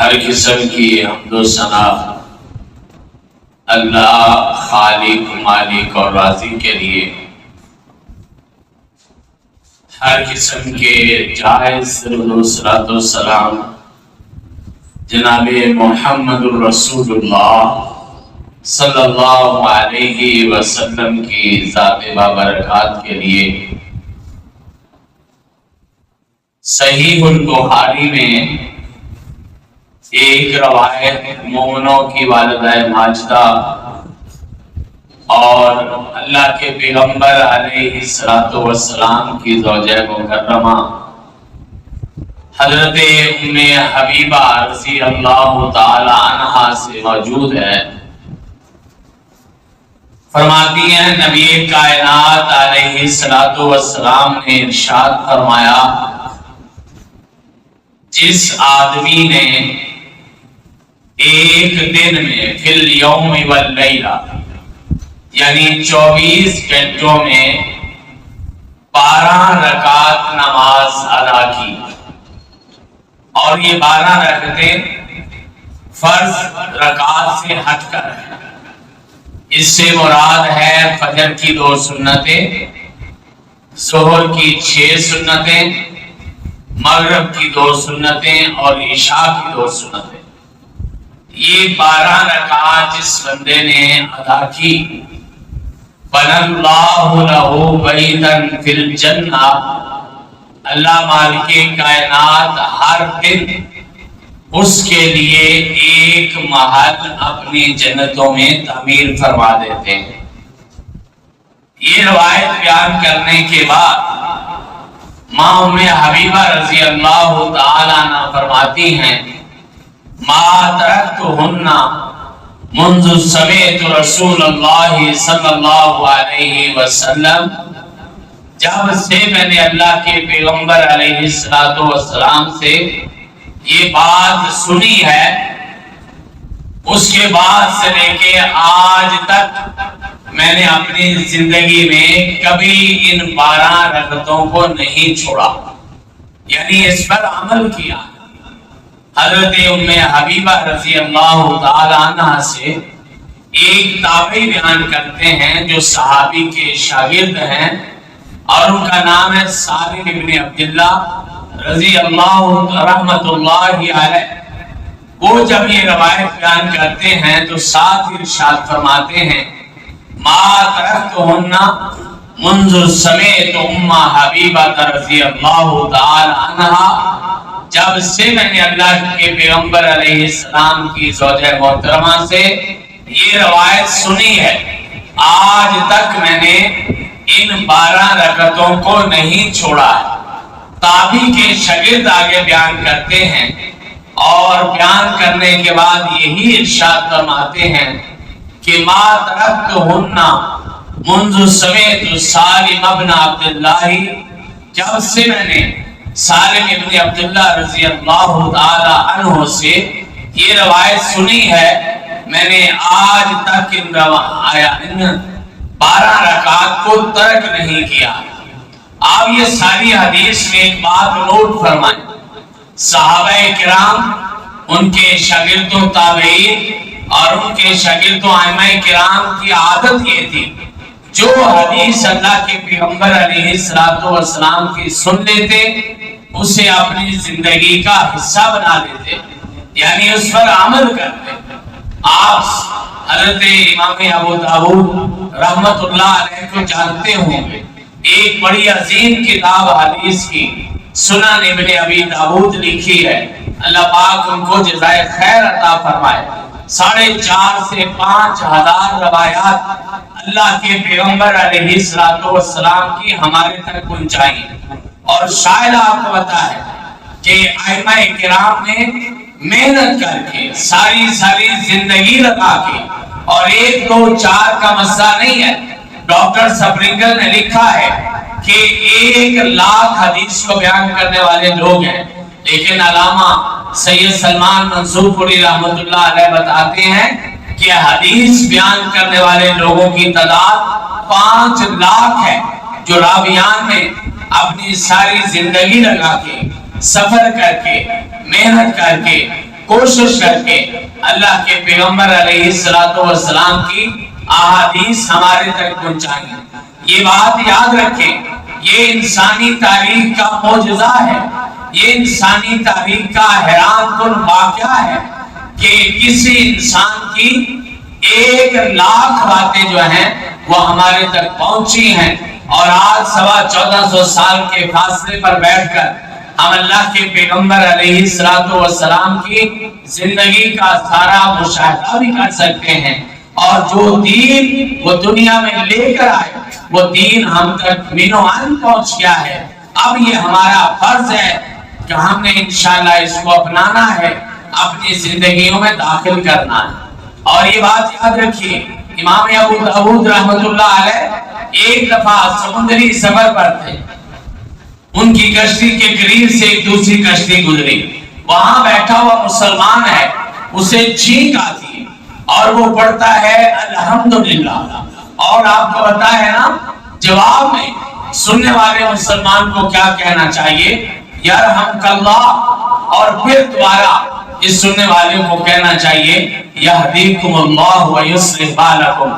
ہر قسم کی حمد و ثنا اللہ خالق مالک اور رازق کے لیے، ہر قسم کے جائز درود و صلوات و سلام جناب محمد الرسول اللہ صلی اللہ علیہ وسلم کی ذات بابرکات کے لیے۔ صحیح البخاری میں ایک روایت مومنوں کی والدہ ماجدہ اور اللہ کے پیغمبر علیہ السلام کی زوجہ مکرمہ حضرت ام حبیبہ رضی اللہ تعالی عنہا سے موجود ہے۔ فرماتی ہیں نبی کائنات علیہ السلام نے ارشاد فرمایا، جس آدمی نے ایک دن میں فی الیوم واللیلہ یعنی 24 گھنٹوں میں 12 رکعت نماز ادا کی، اور یہ 12 رکعتیں فرض رکعت سے ہٹ کر ہے۔ اس سے مراد ہے فجر کی 2 سنتیں، ظہر کی 6 سنتیں، مغرب کی 2 سنتیں اور عشاء کی 2 سنتیں۔ یہ 12 رکعات جس بندے نے ادا کی، بَنَى اللَّهُ لَهُ بَيْتًا فِي الْجَنَّةِ، اللہ مالک کائنات ہر دن اس کے لیے ایک محل اپنی جنتوں میں تعمیر فرما دیتے ہیں۔ یہ روایت بیان کرنے کے بعد ماں ام حبیبہ رضی اللہ تعالیٰ عنہ فرماتی ہیں، ما ترکتہن منذ سمعت رسول اللہ صلی اللہ علیہ وسلم، جب سے میں نے اللہ کے پیغمبر علیہ السلام سے یہ بات سنی ہے، اس کے بعد سے لے کے آج تک میں نے اپنی زندگی میں کبھی ان 12 رکعتوں کو نہیں چھوڑا، یعنی اس پر عمل کیا۔ حضرت ام حبیبہ رضی اللہ تعالی عنہ سے ایک تابعی بیان کرتے ہیں جو صحابی کے شاگرد ہیں، اور ان کا نام ہے سالم ابن عبداللہ رضی اللہ رحمت اللہ علیہ۔ وہ جب یہ روایت بیان کرتے ہیں تو ساتھ ارشاد فرماتے ہیں، ما ترکتہن منذ سمعت ام حبیبہ رضی اللہ تعالی عنہ، جب سے میں نے اللہ کے پیغمبر علیہ السلام کی زوجہ محترمہ سے یہ روایت سنی ہے، آج تک میں نے ان 12 رکعتوں کو نہیں چھوڑا ہے۔ تابعی کے شاگرد آگے بیان کرتے ہیں، اور بیان کرنے کے بعد یہی ارشاد فرماتے ہیں کہ ما ترکتہن منذ سمعت سالم ابن عبداللہ، جب سے میں نے سالم ابن عبداللہ رضی اللہ تعالی عنہ سے یہ روایت سنی ہے، میں نے آج تک ان 12 رکعات کو ترک نہیں کیا۔ آپ یہ ساری حدیث میں ایک بات نوٹ فرمائیں، صحابہ کرام، ان کے شاگردوں تابعین اور ان کے شاگردوں ائمہ کرام کی عادت یہ تھی، جو حدیث اللہ کے پیغمبر علیہ السلام کی سن لیتے اسے اپنی زندگی کا حصہ بنا لیتے، یعنی اس پر عمل کرتے۔ آپ حضرت امام ابو داؤد رحمت اللہ علیہ کو جانتے ہوں گے، ایک بڑی عظیم کتاب حدیث کی سنن ابن ابی داؤد لکھی ہے، اللہ پاک ان کو جزائے خیر عطا فرمائے۔ 4,500 سے 5,000 روایات اللہ کے پیغمبر علیہ السلام کی ہمارے تک پہنچائی، اور شاید آپ کو پتا ہے کہ ائمہ کرام نے محنت کر کے ساری زندگی لگا کے، اور 1 2 4 کا مسئلہ نہیں ہے، ڈاکٹر سپرنگل نے لکھا ہے کہ 1 لاکھ حدیث کو بیان کرنے والے لوگ ہیں، لیکن علامہ سید سلمان منصور پوری رحمت اللہ علیہ بتاتے ہیں کہ حدیث بیان کرنے والے لوگوں کی تعداد 5 لاکھ ہے، جو راویان میں اپنی ساری زندگی لگا کے، سفر کر کے، محنت کر کے کوشش کر کے اللہ کے پیغمبر علیہ الصلوۃ والسلام کی احادیث ہمارے تک پہنچائیں۔ یہ بات یاد رکھیں، یہ انسانی تاریخ کا معجزہ ہے، یہ انسانی تاریخ کا حیران کن واقعہ ہے کہ کسی انسان کی 1,00,000 باتیں جو ہیں وہ ہمارے تک پہنچی ہیں، اور آج 1450 سال کے فاصلے پر بیٹھ کر ہم اللہ کے پیغمبر علیہ الصلوۃ والسلام کی زندگی کا سارا مشاہدہ بھی کر سکتے ہیں، اور جو دین وہ دنیا میں لے کر آئے وہ دین ہم تک مینو عن پہنچ گیا ہے۔ اب یہ ہمارا فرض ہے کہ ہم نے انشاءاللہ اس کو اپنانا ہے، اپنی زندگیوں میں داخل کرنا ہے۔ اور یہ بات یاد رکھیے، امام ابو داؤد رحمۃ اللہ علیہ ایک دفعہ سمندری سفر پر تھے، ان کی کشتی کے قریب سے ایک دوسری کشتی گزری، وہاں بیٹھا ہوا مسلمان ہے، اسے چھینک آتی ہے اور وہ پڑھتا ہے الحمدللہ، اور آپ کو پتا ہے نا جواب میں سننے والے مسلمان کو کیا کہنا چاہیے؟ یرحمک اللہ، اور پھر دوبارہ اس سننے والے کو کہنا چاہیے یہدیکم اللہ ویصلح بالکم۔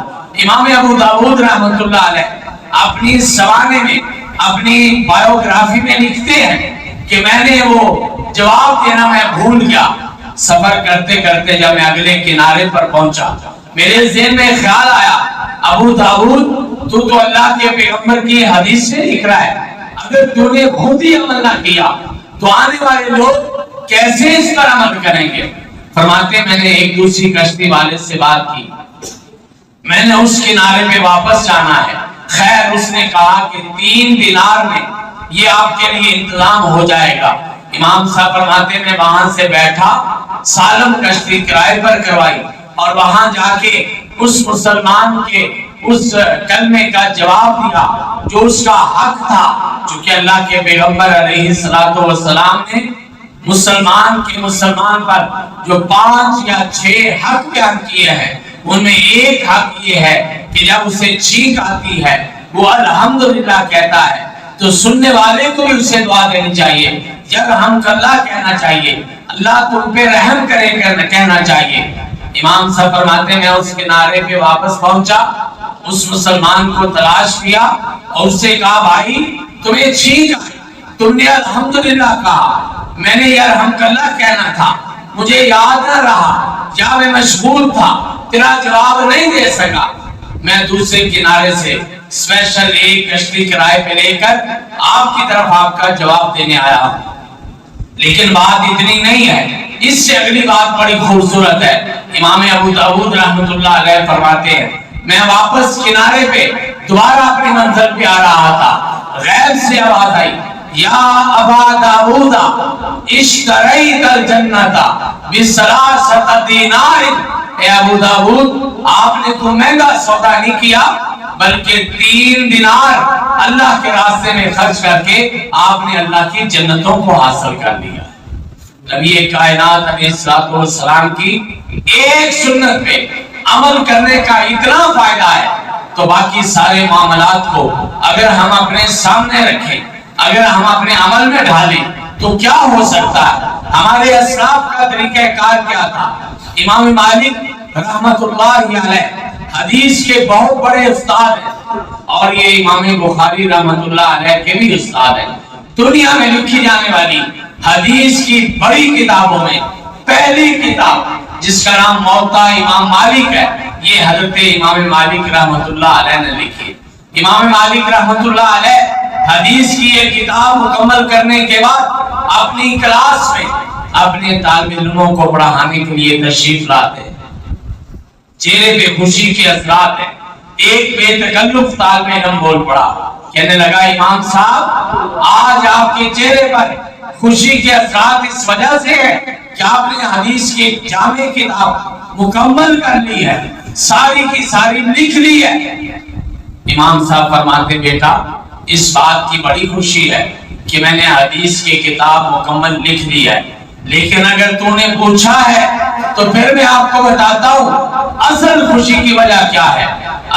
امام ابو داؤد رحمۃ اللہ علیہ اپنی سوانے میں، اپنی بایوگرافی میں لکھتے ہیں کہ میں نے وہ جواب دینا میں بھول گیا، سفر کرتے کرتے جب میں اگلے کنارے پر پہنچا میرے ذہن میں خیال آیا، ابو داؤد تو اللہ کے پیغمبر کی حدیث سے لکھ رہا ہے، اگر تو نے خود ہی عمل نہ کیا تو آنے والے لوگ کیسے اس پر عمل کریں گے؟ فرماتے میں نے ایک دوسری کشتی والے سے بات کی، میں نے اس کنارے پہ واپس جانا ہے، خیر اس نے کہا کہ 3 دینار میں یہ آپ کے لیے انتظام ہو جائے گا۔ امام صاحب فرماتے میں وہاں سے بیٹھا، سالم کشتی کرائے پر کروائی، اور وہاں جا کے اس مسلمان کے اس کلمے کا جواب دیا جو اس کا حق تھا، چونکہ اللہ کے پیغمبر علیہ الصلوۃ والسلام نے مسلمان پر جو 5 یا 6 حق بیان کیے ہیں، ان میں ایک حق یہ ہے کہ جب اسے چھینک آتی ہے وہ الحمدللہ کہتا ہے تو سننے والے کو بھی اسے دعا دینی چاہیے، یرحمک اللہ کہنا چاہیے، اللہ تم پہ رحم کرے کہنا چاہیے۔ امام صاحب فرماتے میں اس کنارے پہ واپس پہنچا، اس مسلمان کو تلاش کیا اور اس سے کہا بھائی تمہیں چھینک آئی، تم نے الحمدللہ کہا، میں نے یرحمک اللہ کہنا تھا، مجھے یاد نہ رہا یا میں مشغول تھا، تیرا جواب نہیں دے سکا، میں دوسرے کنارے سے اسپیشل ایک کشتی کرائے پہ لے کر آپ کی طرف آپ کا جواب دینے آیا ہوں۔ لیکن بات اتنی نہیں ہے، اس سے اگلی بات بڑی خوبصورت ہے۔ امام ابو داؤد رحمۃ اللہ علیہ فرماتے ہیں میں واپس کنارے پہ دوبارہ اپنی منزل پہ آ رہا تھا، غیب سے آواز آئی یا ابا داؤد اشتریت الجنت بثلاثۃ دینار، اے ابو داؤد آپ نے تو مہنگا سودا نہیں کیا بلکہ 3 دینار اللہ کے راستے میں خرچ کر کے آپ نے اللہ کی جنتوں کو حاصل کر لیا۔ نبی کائنات علیہ الصلوۃ والسلام کی ایک سنت پہ عمل کرنے کا اتنا فائدہ ہے تو باقی سارے معاملات کو اگر ہم اپنے سامنے رکھیں، اگر ہم اپنے عمل میں ڈھالیں تو کیا ہو سکتا ہے؟ ہمارے اسلاف کا طریقہ کار کیا تھا؟ امام مالک رحمت اللہ علیہ حدیث کے بہت بڑے استاد ہیں، اور یہ امام بخاری رحمت اللہ علیہ کے بھی استاد ہیں۔ دنیا میں لکھی جانے والی حدیث کی بڑی کتابوں میں پہلی کتاب جس کا نام موطا امام مالک ہے، یہ حضرت امام مالک رحمت اللہ علیہ نے لکھی۔ امام مالک رحمت اللہ علیہ حدیث کی یہ کتاب مکمل کرنے کے بعد اپنی کلاس میں اپنے طالب علموں کو پڑھانے کے لیے تشریف لاتے ہیں، چہرے پہ خوشی کے اثرات ہیں۔ ایک بے تکلف طالب علم بول پڑا، کہنے لگا امام صاحب آج آپ کے چہرے پر خوشی کے اثرات اس وجہ سے ہے کہ آپ نے حدیث کی جامع کتاب مکمل کر لی ہے، ساری کی ساری لکھ لی ہے۔ امام صاحب فرماتے بیٹا اس بات کی بڑی خوشی ہے کہ میں نے حدیث کی کتاب مکمل لکھ لی ہے، لیکن اگر تو نے پوچھا ہے تو پھر میں آپ کو بتاتا ہوں اصل خوشی کی وجہ کیا ہے۔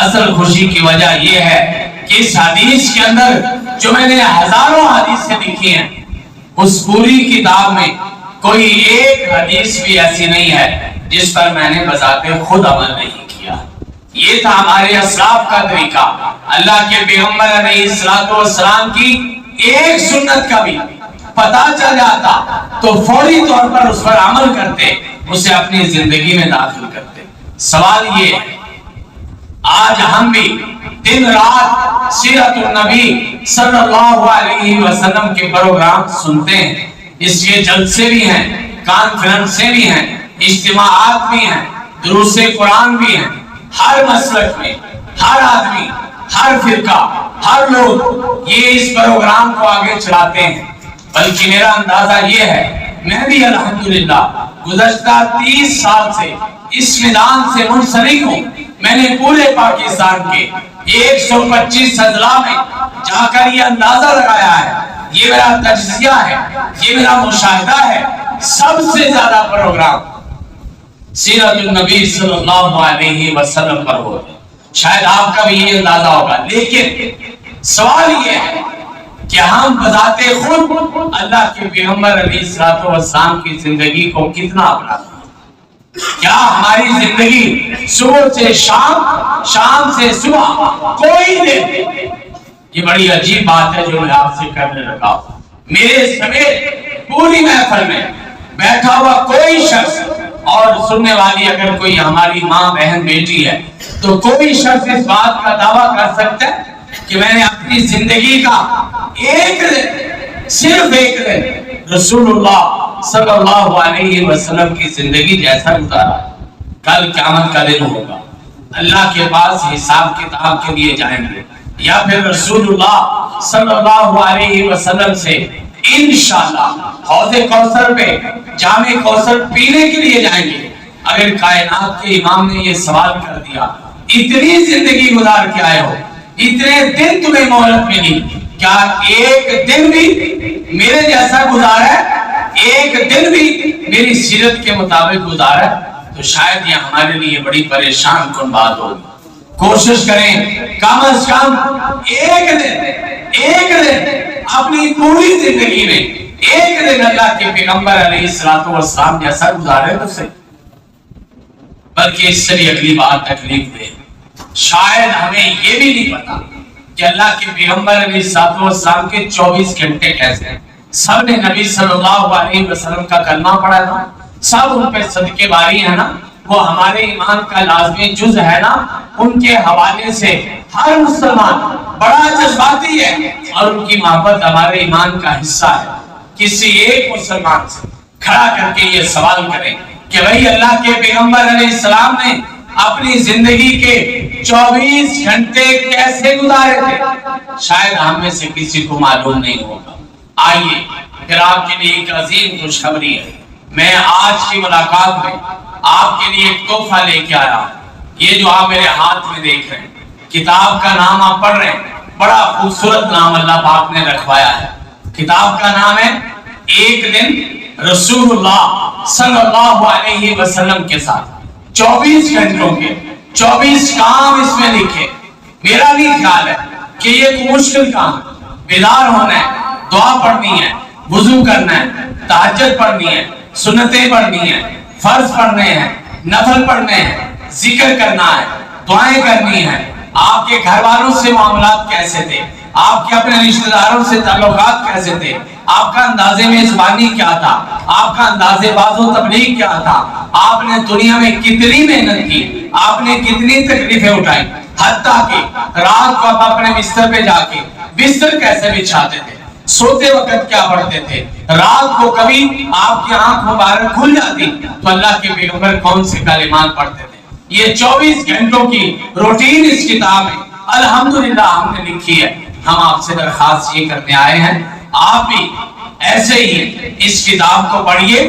اصل خوشی کی وجہ یہ ہے کہ اس حدیث کے اندر جو میں نے ہزاروں حدیثیں لکھی ہیں، اس پوری کتاب میں کوئی ایک حدیث بھی ایسی نہیں ہے جس پر میں نے بذات خود عمل نہیں کیا۔ یہ تھا ہمارے اسلاف کا طریقہ۔ اللہ کے پیغمبر علیہ السلام کی ایک سنت کا بھی پتہ چل جاتا تو فوری طور پر اس پر عمل کرتے، اسے اپنی زندگی میں داخل کرتے۔ سوال یہ ہے، آج ہم بھی دن رات سیرت النبی صلی اللہ علیہ وسلم کے پروگرام سنتے ہیں، اس کے جلسے بھی ہیں، کانفرنسیں بھی ہیں، اجتماعات بھی ہیں، دروس قرآن بھی ہیں۔ ہر مسلک میں ہر آدمی، ہر فرقہ، ہر لوگ یہ اس پروگرام کو آگے چلاتے ہیں۔ بلکہ میرا اندازہ یہ ہے، میں بھی الحمدللہ گزشتہ 30 سال سے اس میدان سے منسلک ہوں۔ میں نے پورے پاکستان کے 125 اضلاع میں جا کر یہ اندازہ لگایا ہے، یہ میرا تجزیہ ہے، یہ میرا مشاہدہ ہے، سب سے زیادہ پروگرام سیرت النبی صلی اللہ علیہ وسلم پر ہوتے ہیں۔ شاید آپ کا بھی یہ اندازہ ہوگا، لیکن سوال یہ ہے کہ ہم بذات خود اللہ کے پیغمبر علیہ السلام کی زندگی کو کتنا اپناتے ہیں؟ کیا ہماری زندگی صبح سے شام، شام سے صبح کوئی دن، یہ بڑی عجیب بات ہے جو میں آپ سے کرنے لگا ہوں، میرے سمیت پوری محفل میں بیٹھا ہوا کوئی شخص، اور سننے والی اگر کوئی ہماری ماں بہن بیٹی ہے تو کوئی شخص اس بات کا دعویٰ کر سکتا ہے کہ میں نے اپنی زندگی کا ایک دن، صرف ایک دن رسول اللہ صلی اللہ علیہ وسلم کی زندگی جیسا گزارا؟ کل قیامت کا دن ہوگا، اللہ کے پاس حساب کتاب کے لیے جائیں گے، یا پھر رسول اللہ صلی اللہ علیہ وسلم سے انشاءاللہ حوض کوثر پہ جام کوثر پینے کے لیے جائیں گے۔ اگر کائنات کے امام نے یہ سوال کر دیا، اتنی زندگی گزار کے آئے ہو، اتنے دن تمہیں مہلت ملی، کیا ایک دن بھی میرے جیسا گزارا ہے؟ ایک دن بھی میری سیرت کے مطابق گزارا ہے؟ تو شاید یہ ہمارے لیے بڑی پریشان کن بات ہوگی۔ کوشش کریں کم از کم ایک دن اپنی پوری زندگی میں ایک دن اللہ کے پیغمبر علیہ السلام جیسا گزارے تو صحیح۔ بلکہ اس سے بھی اگلی بات تکلیف دے، شاید ہمیں یہ بھی نہیں پتا کہ اللہ کے پیغمبر علیہ السلام کے 24 گھنٹے کیسے ہیں۔ سب نے نبی صلی اللہ علیہ وسلم کا کلمہ پڑھا تھا، سب ان پہ صدقے باری ہے نا، وہ ہمارے ایمان کا لازمی جز ہے نا، ان کے حوالے سے ہر مسلمان بڑا جذباتی ہے اور ان کی محبت ہمارے ایمان کا حصہ ہے۔ کسی ایک مسلمان سے کھڑا کر کے یہ سوال کریں کہ بھئی اللہ کے پیغمبر علیہ السلام نے اپنی زندگی کے 24 گھنٹے کیسے گزارے تھے؟ شاید ہم میں سے کسی کو معلوم نہیں ہوگا۔ آئیے پھر آپ کے لیے ایک عظیم خوشخبری ہے، میں آج کی ملاقات میں آپ کے لیے ایک تحفہ لے کے آیا ہوں۔ یہ جو آپ میرے ہاتھ میں دیکھ رہے ہیں، کتاب کا نام آپ پڑھ رہے ہیں، بڑا خوبصورت نام اللہ پاک نے رکھوایا ہے۔ کتاب کا نام ہے ایک دن رسول اللہ صلی اللہ علیہ وسلم کے ساتھ، 24 گھنٹوں کے 24 کام اس میں لکھے۔ میرا نہیں خیال ہے کہ یہ کوئی مشکل کام ہے، بیدار ہونا ہے، دعا پڑھنی ہے، وضو کرنا ہے، تہجد پڑھنی ہے، سنتیں پڑھنی ہے، فرض پڑھنے ہیں، نفل پڑھنے ہیں، ذکر کرنا ہے، دعائیں کرنی ہیں۔ آپ کے گھر والوں سے معاملات کیسے تھے، آپ کے اپنے رشتہ داروں سے تعلقات کیسے تھے، آپ کا انداز میزبانی کیا تھا، آپ کا انداز باز و تبلیغ کیا تھا، آپ نے دنیا میں کتنی محنت کی، آپ نے کتنی تکلیفیں اٹھائی، حتیٰ کہ رات کو آپ اپنے بستر پہ جا کے بستر کیسے بچھاتے تھے، سوتے وقت کیا پڑھتے تھے، رات کو کبھی آپ کی آنکھ مبارک کھل جاتی تو اللہ کے پیغمبر کون سے کلمات پڑھتے تھے۔ یہ 24 گھنٹوں کی روٹین اس کتاب میں الحمدللہ ہم نے لکھی ہے۔ ہم آپ سے درخواست یہ کرنے آئے ہیں، آپ بھی ایسے ہی اس کتاب کو پڑھیے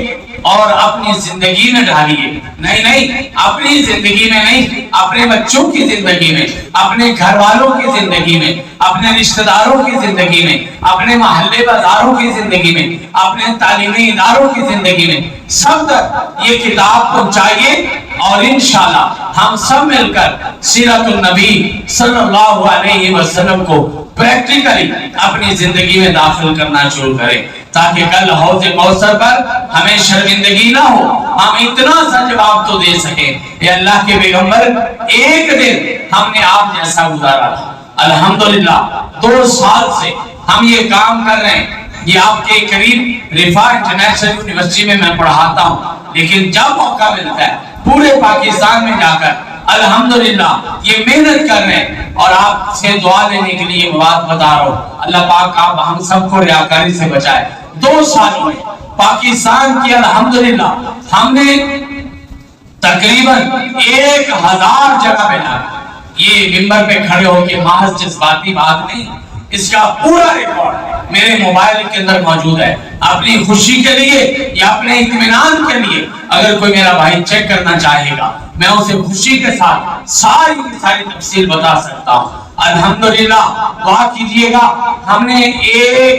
اور اپنی زندگی میں ڈالیے۔ نہیں اپنی زندگی میں نہیں، اپنے بچوں کی زندگی میں، اپنے گھر والوں کی زندگی میں، اپنے رشتہ داروں کی زندگی میں، اپنے محلے بازاروں کی زندگی میں، اپنے تعلیمی اداروں کی زندگی میں، سب تک یہ کتاب پہنچائیے اور انشاءاللہ ہم سب مل کر سیرت النبی صلی اللہ علیہ وسلم کو پریکٹیکلی اپنی زندگی میں داخل کرنا شروع کریں، تاکہ کل حوض کوثر پر ہمیں شرمندگی نہ ہو، ہم اتنا سا جواب تو دے سکیں کہ اللہ کے پیغمبر ایک دن ہم نے آپ جیسا گزارا تھا۔ الحمدللہ 2 سال سے ہم یہ کام کر رہے ہیں۔ یہ آپ کے قریب رفاع انٹرنیشنل یونیورسٹی میں پڑھاتا ہوں، لیکن جب موقع ملتا ہے پورے پاکستان میں جا کر الحمدللہ یہ محنت کر رہے ہیں، اور آپ سے دعا لینے کے لیے بات بتا رہا ہوں۔ اللہ پاک آپ ہم سب کو ریاکاری سے بچائے۔ 2 سالوں میں پاکستان کی الحمدللہ ہم نے تقریباً 1000 جگہ پہ یہ ممبر پہ کھڑے ہو کے محض جذباتی بات نہیں، اس کا پورا ریکارڈ میرے موبائل کے اندر موجود ہے۔ اپنی خوشی کے لیے یا اپنے اطمینان کے لیے اگر کوئی میرا بھائی چیک کرنا چاہے گا، میں اسے خوشی کے ساتھ ساری تفصیل بتا سکتا ہوں۔ الحمدللہ دعا کیجئے گا، ہم نے 1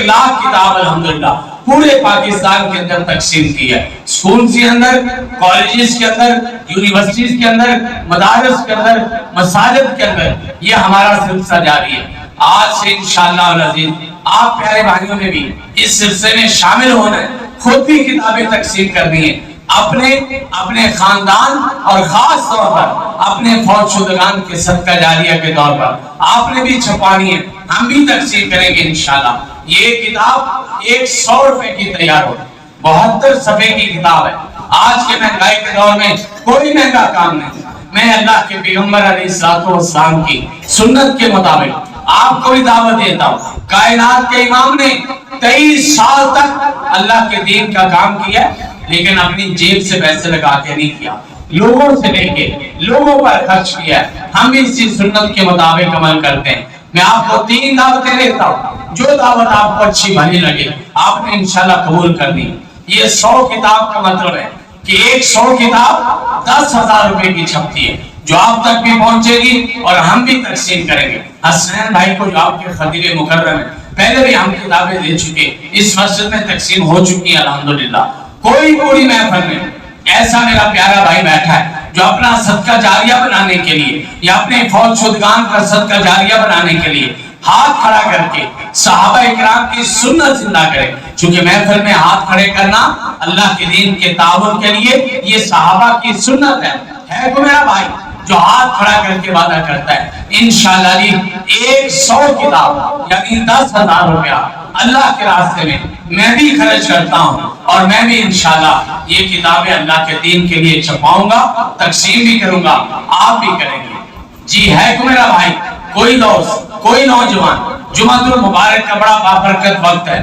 لاکھ کتاب الحمدللہ پورے پاکستان کے اندر تقسیم کی ہے۔ سکولز کے اندر، کالجز کے اندر، یونیورسٹیز کے اندر، مدارس کے اندر، مساجد کے اندر، یہ ہمارا سلسلہ جاری ہے۔ آج سے انشاءاللہ العزیز آپ پیارے بھائیوں نے بھی اس سلسلے میں شامل ہونا ہے، خود بھی کتابیں تقسیم کرنی ہے، اپنے خاندان اور خاص طور پر اپنے فوت شدگان کے صدقہ جاریہ کے طور پر آپ نے بھی چھپانی ہے، ہم بھی تقسیم کریں گے انشاءاللہ۔ یہ کتاب 100 روپے کی تیار ہو، 72 صفحے کی کتاب ہے۔ آج کے مہنگائی کے دور میں کوئی مہنگا کام نہیں۔ میں اللہ کے پیغمبر علیہ السلام کی سنت کے مطابق آپ کو بھی دعوت دیتا ہوں۔ کائنات کے امام نے 23 سال تک اللہ کے دین کا کام کیا، لیکن اپنی جیب سے پیسے لگا کے نہیں کیا، لوگوں سے لے کے لوگوں پر خرچ کیا۔ ہم بھی اسی سنت کے مطابق عمل کرتے ہیں۔ میں آپ کو 3 دعوتیں دیتا ہوں، جو دعوت آپ کو اچھی بھلی لگے آپ نے انشاءاللہ قبول کرنی۔ یہ 100 کتاب کا مطلب ہے کہ 100 کتاب 10,000 روپے کی چھپتی ہے، جو آپ تک بھی پہنچے گی اور ہم بھی تقسیم کریں گے۔ حسنین بھائی کو جو آپ کے خطیب مکرم ہیں، پہلے بھی ہم کتابیں دے چکے، اس مسجد میں تقسیم ہو چکی ہے الحمدللہ۔ کوئی پوری محفل میں ایسا میرا پیارا بھائی بیٹھا ہے جو اپنا صدقہ جاریہ بنانے کے لیے یا اپنے فوت شدگان کا صدقہ جاریہ بنانے کے لیے ہاتھ کھڑا کر کے صحابہ اکرام کی سنت زندہ کرے۔ چونکہ محفل میں ہاتھ کھڑے کرنا اللہ کے دین کے تعاون کے لیے یہ صحابہ کی سنت ہے کوئی میرا بھائی جو ہاتھ کھڑا کر کے وعدہ کرتا ہے انشاءاللہ جی 100 کتاب یعنی 10,000 روپیہ اللہ کے راستے میں بھی خرچ کرتا ہوں، اور میں بھی انشاءاللہ یہ کتابیں اللہ کے دین کے لیے چھپاؤں گا، تقسیم بھی کروں گا، آپ بھی کریں گے۔ جی ہے کو میرا بھائی کوئی دوست کوئی نوجوان، جمعۃ المبارک کا بڑا بابرکت وقت ہے،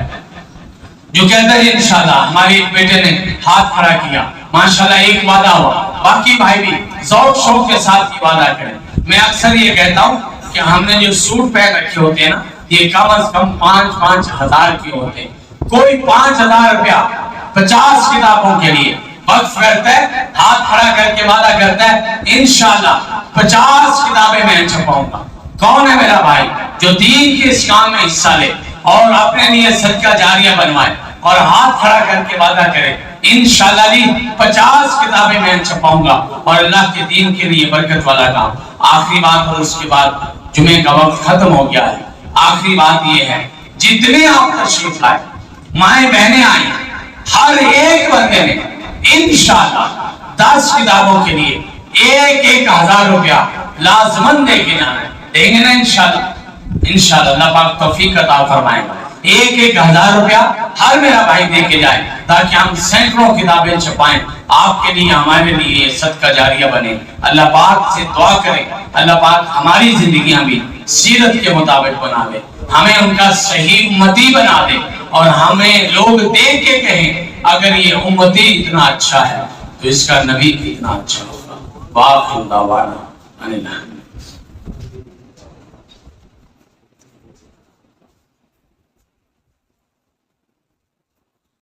جو کہتا ہے انشاءاللہ ہمارے ایک بیٹے نے ہاتھ کھڑا کیا، ماشاءاللہ ایک وعدہ ہوا، باقی بھائی بھی ذوق شوق کے ساتھ یہ وعدہ کریں۔ میں اکثر یہ کہتا ہوں کہ ہم نے جو سوٹ پہن رکھے ہوتے ہیں نا، یہ کم از کم 5-5 ہزار کے ہوتے ہیں۔ کوئی 5,000 روپیہ 50 کتابوں کے لیے وقف کرتا ہے، ہاتھ کھڑا کر کے وعدہ کرتا ہے انشاءاللہ 50 کتابیں میں چھپاؤں گا۔ کون ہے میرا بھائی جو دین کے اس کام میں حصہ لے اور اپنے لیے صدقہ جاریہ بنوائے اور ہاتھ کھڑا کر کے وعدہ کرے انشاءاللہ جی 50 کتابیں میں چھپاؤں گا اور اللہ کے دین کے لیے برکت والا کام۔ آخری بات، اور اس کے بعد جمعے کا وقت ختم ہو گیا ہے، آخری بات یہ ہے جتنے آپ تشریف لائے مائیں بہنیں آئیں، ہر ایک بندے نے انشاءاللہ 10 کتابوں کے لیے 1,000 روپیہ لازمن دے کے جانا ہے۔ دیں گے نا انشاءاللہ اللہ پاک توفیق عطا فرمائے گا۔ 1,000 روپیہ ہر میرا بھائی دے کے جائے تاکہ ہم سینکڑوں کتابیں چھپائیں، آپ کے لیے ہمارے لیے یہ صدقہ جاریہ بنے۔ اللہ پاک سے دعا کریں اللہ پاک ہماری زندگیاں بھی سیرت کے مطابق بنا دے، ہمیں ان کا صحیح امتی بنا دے، اور ہمیں لوگ دیکھ کے کہیں اگر یہ امتی اتنا اچھا ہے تو اس کا نبی کتنا اچھا ہوگا۔ باقی دعوانا